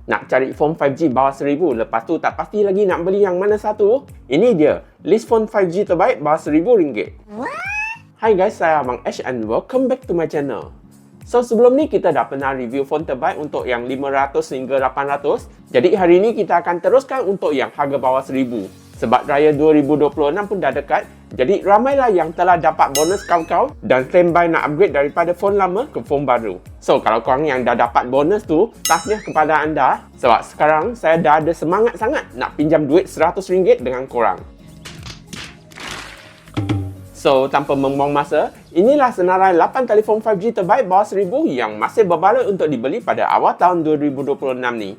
Nak cari phone 5G bawah 1000, lepas tu tak pasti lagi nak beli yang mana satu? Ini dia, list phone 5G terbaik bawah RM1000. Hai guys, saya Abang Ash and welcome back to my channel. So sebelum ni kita dah pernah review phone terbaik untuk yang 500 hingga 800. Jadi hari ni kita akan teruskan untuk yang harga bawah 1000. Sebab Raya 2026 pun dah dekat. Jadi ramailah yang telah dapat bonus kau-kau dan standby nak upgrade daripada phone lama ke phone baru. So kalau korang yang dah dapat bonus tu, tahniah kepada anda. Sebab sekarang saya dah ada semangat sangat nak pinjam duit RM100 dengan korang. So, tanpa membuang masa, inilah senarai 8 telefon 5G terbaik bawah 1000 yang masih berbaloi untuk dibeli pada awal tahun 2026 ni.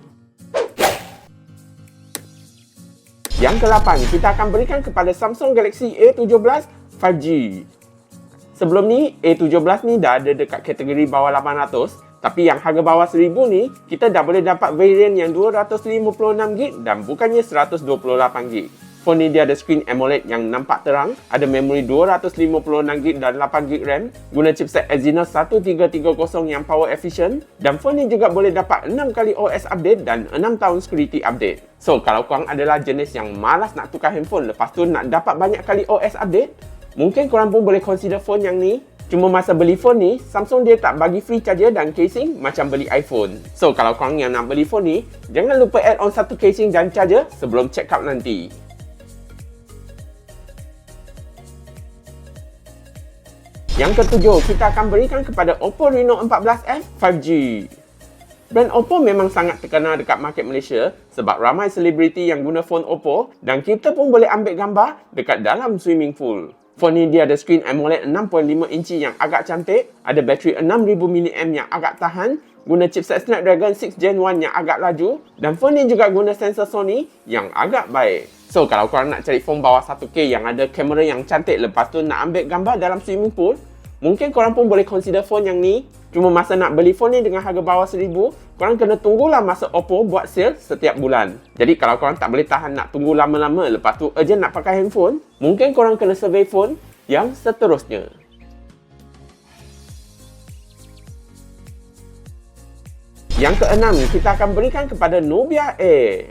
Yang ke-8, kita akan berikan kepada Samsung Galaxy A17 5G. Sebelum ni, A17 ni dah ada dekat kategori bawah 800, tapi yang harga bawah 1000 ni, kita dah boleh dapat varian yang 256GB dan bukannya 128GB. Phone ni dia ada screen AMOLED yang nampak terang, ada memori 256GB dan 8GB RAM, guna chipset Exynos 1330 yang power efficient, dan phone ni juga boleh dapat 6 kali OS update dan 6 tahun security update. So, kalau korang adalah jenis yang malas nak tukar handphone lepas tu nak dapat banyak kali OS update, mungkin korang pun boleh consider phone yang ni. Cuma masa beli phone ni, Samsung dia tak bagi free charger dan casing macam beli iPhone. So, kalau korang yang nak beli phone ni, jangan lupa add on satu casing dan charger sebelum check out nanti. Yang ketujuh, kita akan berikan kepada Oppo Reno 14F 5G. Brand Oppo memang sangat terkenal dekat market Malaysia sebab ramai selebriti yang guna phone Oppo dan kita pun boleh ambil gambar dekat dalam swimming pool. Phone ni dia ada screen AMOLED 6.5 inci yang agak cantik, ada bateri 6000 mAh yang agak tahan, guna chipset Snapdragon 6 Gen 1 yang agak laju, dan phone ni juga guna sensor Sony yang agak baik. So, kalau korang nak cari phone bawah 1K yang ada kamera yang cantik lepas tu nak ambil gambar dalam swimming pool, mungkin korang pun boleh consider phone yang ni. Cuma masa nak beli phone ni dengan harga bawah 1000, korang kena tunggulah masa Oppo buat sale setiap bulan. Jadi kalau korang tak boleh tahan nak tunggu lama-lama lepas tu urgent nak pakai handphone, mungkin korang kena survey phone yang seterusnya. Yang keenam, kita akan berikan kepada Nubia Air.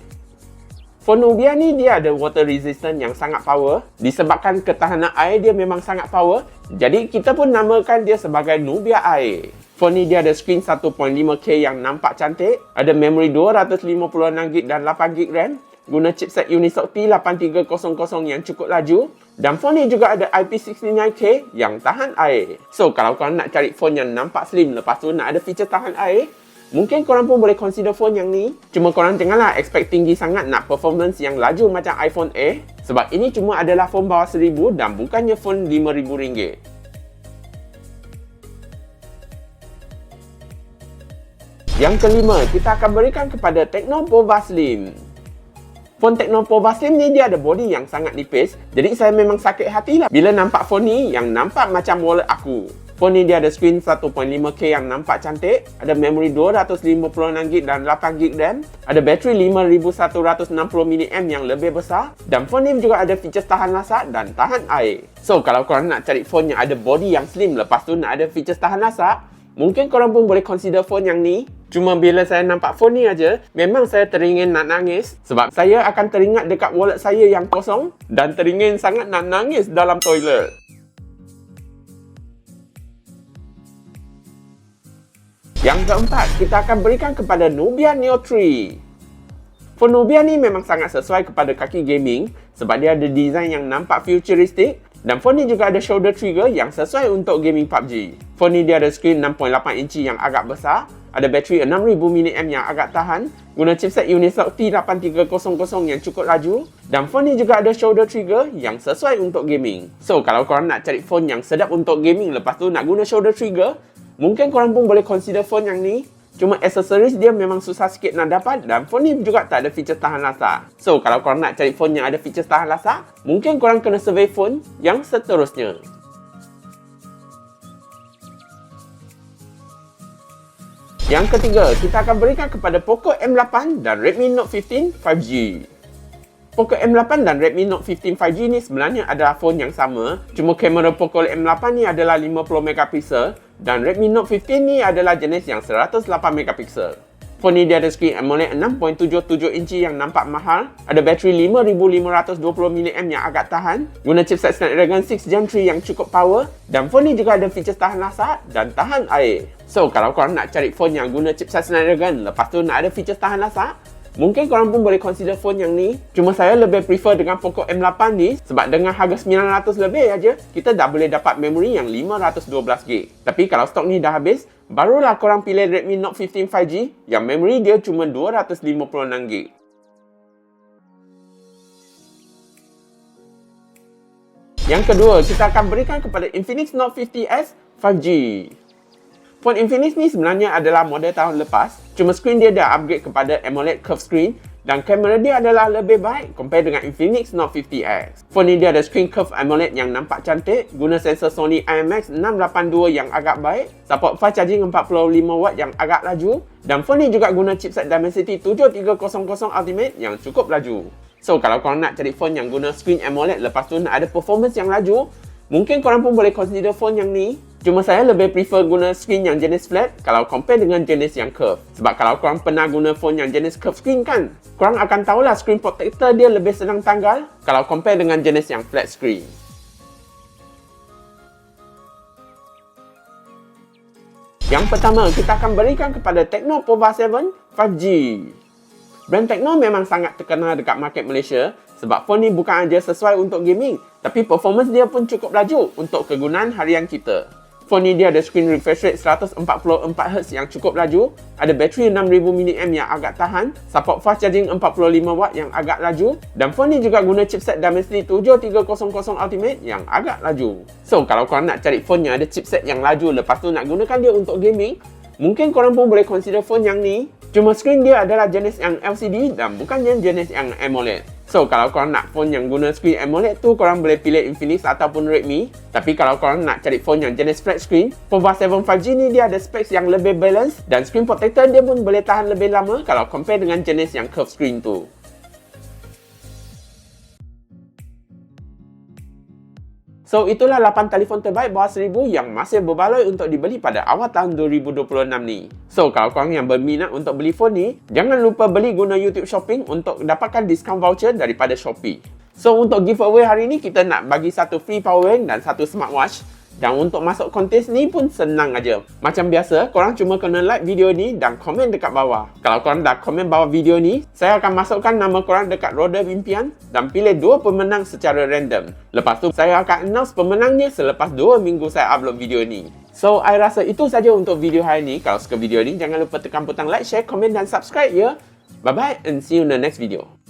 Phone Nubia ni dia ada water resistant yang sangat power. Disebabkan ketahanan air dia memang sangat power, jadi kita pun namakan dia sebagai Nubia Air. Phone ni dia ada screen 1.5K yang nampak cantik, ada memori 256GB dan 8GB RAM, guna chipset Unisoc T8300 yang cukup laju, dan phone ni juga ada IP69K yang tahan air. So kalau korang nak cari phone yang nampak slim lepas tu nak ada feature tahan air, mungkin korang pun boleh consider phone yang ni. Cuma korang janganlah expect tinggi sangat nak performance yang laju macam iPhone Air, sebab ini cuma adalah phone bawah 1000 dan bukannya phone RM5000. Yang kelima, kita akan berikan kepada Tecno Pova Slim. Phone Tecno Pova Slim ni dia ada body yang sangat nipis, jadi saya memang sakit hati lah bila nampak phone ni yang nampak macam wallet aku. Phone ni dia ada screen 1.5K yang nampak cantik, ada memori 256GB dan 8GB RAM, ada bateri 5160 mAh yang lebih besar, dan phone ni juga ada features tahan lasak dan tahan air. So kalau korang nak cari phone yang ada body yang slim lepas tu nak ada features tahan lasak, mungkin korang pun boleh consider phone yang ni. Cuma bila saya nampak phone ni aja, memang saya teringin nak nangis sebab saya akan teringat dekat wallet saya yang kosong dan teringin sangat nak nangis dalam toilet. Yang keempat, kita akan berikan kepada Nubia Neo 3. Phone Nubia ni memang sangat sesuai kepada kaki gaming sebab dia ada design yang nampak futuristic, dan phone ni juga ada shoulder trigger yang sesuai untuk gaming PUBG. Phone ni dia ada screen 6.8 inci yang agak besar, ada bateri 6000 mAh yang agak tahan, guna chipset Unisoc T8300 yang cukup laju, dan phone ni juga ada shoulder trigger yang sesuai untuk gaming. So kalau korang nak cari phone yang sedap untuk gaming lepas tu nak guna shoulder trigger, mungkin korang pun boleh consider phone yang ni. Cuma accessories dia memang susah sikit nak dapat, dan phone ni juga tak ada feature tahan lasak. So kalau korang nak cari phone yang ada feature tahan lasak, mungkin korang kena survey phone yang seterusnya. Yang ketiga, kita akan berikan kepada Poco M8 dan Redmi Note 15 5G. Poco M8 dan Redmi Note 15 5G ni sebenarnya adalah phone yang sama, cuma kamera Poco M8 ni adalah 50 megapiksel dan Redmi Note 15 ni adalah jenis yang 108 megapiksel. Phone ni dia ada skrin AMOLED 6.77 inci yang nampak mahal, ada bateri 5520 mAh yang agak tahan, guna chipset Snapdragon 6 Gen 3 yang cukup power, dan phone ni juga ada features tahan lasak dan tahan air. So, kalau korang nak cari phone yang guna chipset Snapdragon, lepas tu nak ada features tahan lasak, mungkin korang pun boleh consider phone yang ni. Cuma saya lebih prefer dengan Poco M8 ni sebab dengan harga 900 lebih aja, kita dah boleh dapat memori yang 512GB. Tapi kalau stok ni dah habis, barulah korang pilih Redmi Note 15 5G yang memori dia cuma 256GB. Yang kedua, kita akan berikan kepada Infinix Note 50S 5G. Phone Infinix ni sebenarnya adalah model tahun lepas, cuma skrin dia dah upgrade kepada AMOLED curve screen dan kamera dia adalah lebih baik compare dengan Infinix Note 50S. Phone ni dia ada screen curve AMOLED yang nampak cantik, guna sensor Sony IMX682 yang agak baik, support fast charging 45W yang agak laju, dan phone ni juga guna chipset Dimensity 7300 Ultimate yang cukup laju. So, kalau korang nak cari phone yang guna screen AMOLED lepas tu nak ada performance yang laju, mungkin korang pun boleh consider phone yang ni. Cuma saya lebih prefer guna screen yang jenis flat kalau compare dengan jenis yang curve. Sebab kalau korang pernah guna phone yang jenis curve screen kan, korang akan tahulah screen protector dia lebih senang tanggal kalau compare dengan jenis yang flat screen. Yang pertama, kita akan berikan kepada Tecno Pova 7 5G. Brand Tecno memang sangat terkenal dekat market Malaysia sebab phone ni bukan aja sesuai untuk gaming, tapi performance dia pun cukup laju untuk kegunaan harian kita. Phone ni dia ada screen refresh rate 144Hz yang cukup laju, ada bateri 6000 mAh yang agak tahan, support fast charging 45W yang agak laju, dan phone ni juga guna chipset Dimensity 7300 Ultimate yang agak laju. So, kalau korang nak cari phone yang ada chipset yang laju lepas tu nak gunakan dia untuk gaming, mungkin korang pun boleh consider phone yang ni. Cuma skrin dia adalah jenis yang LCD dan bukannya jenis yang AMOLED. So, kalau korang nak phone yang guna screen AMOLED tu, korang boleh pilih Infinix ataupun Redmi. Tapi kalau korang nak cari phone yang jenis flat screen, Pova 7 5G ni dia ada specs yang lebih balance dan screen protector dia pun boleh tahan lebih lama kalau compare dengan jenis yang curve screen tu. So, itulah 8 telefon terbaik bawah 1000 yang masih berbaloi untuk dibeli pada awal tahun 2026 ni. So, kalau korang yang berminat untuk beli phone ni, jangan lupa beli guna YouTube Shopping untuk dapatkan diskaun voucher daripada Shopee. So, untuk giveaway hari ni, kita nak bagi satu free power bank dan satu smartwatch. Dan untuk masuk kontes ni pun senang aja. Macam biasa, korang cuma kena like video ni dan komen dekat bawah. Kalau korang dah komen bawah video ni, saya akan masukkan nama korang dekat roda impian dan pilih 2 pemenang secara random. Lepas tu, saya akan announce pemenangnya selepas 2 minggu saya upload video ni. So, I rasa itu saja untuk video hari ni. Kalau suka video ni, jangan lupa tekan butang like, share, komen dan subscribe ya. Bye-bye and see you in the next video.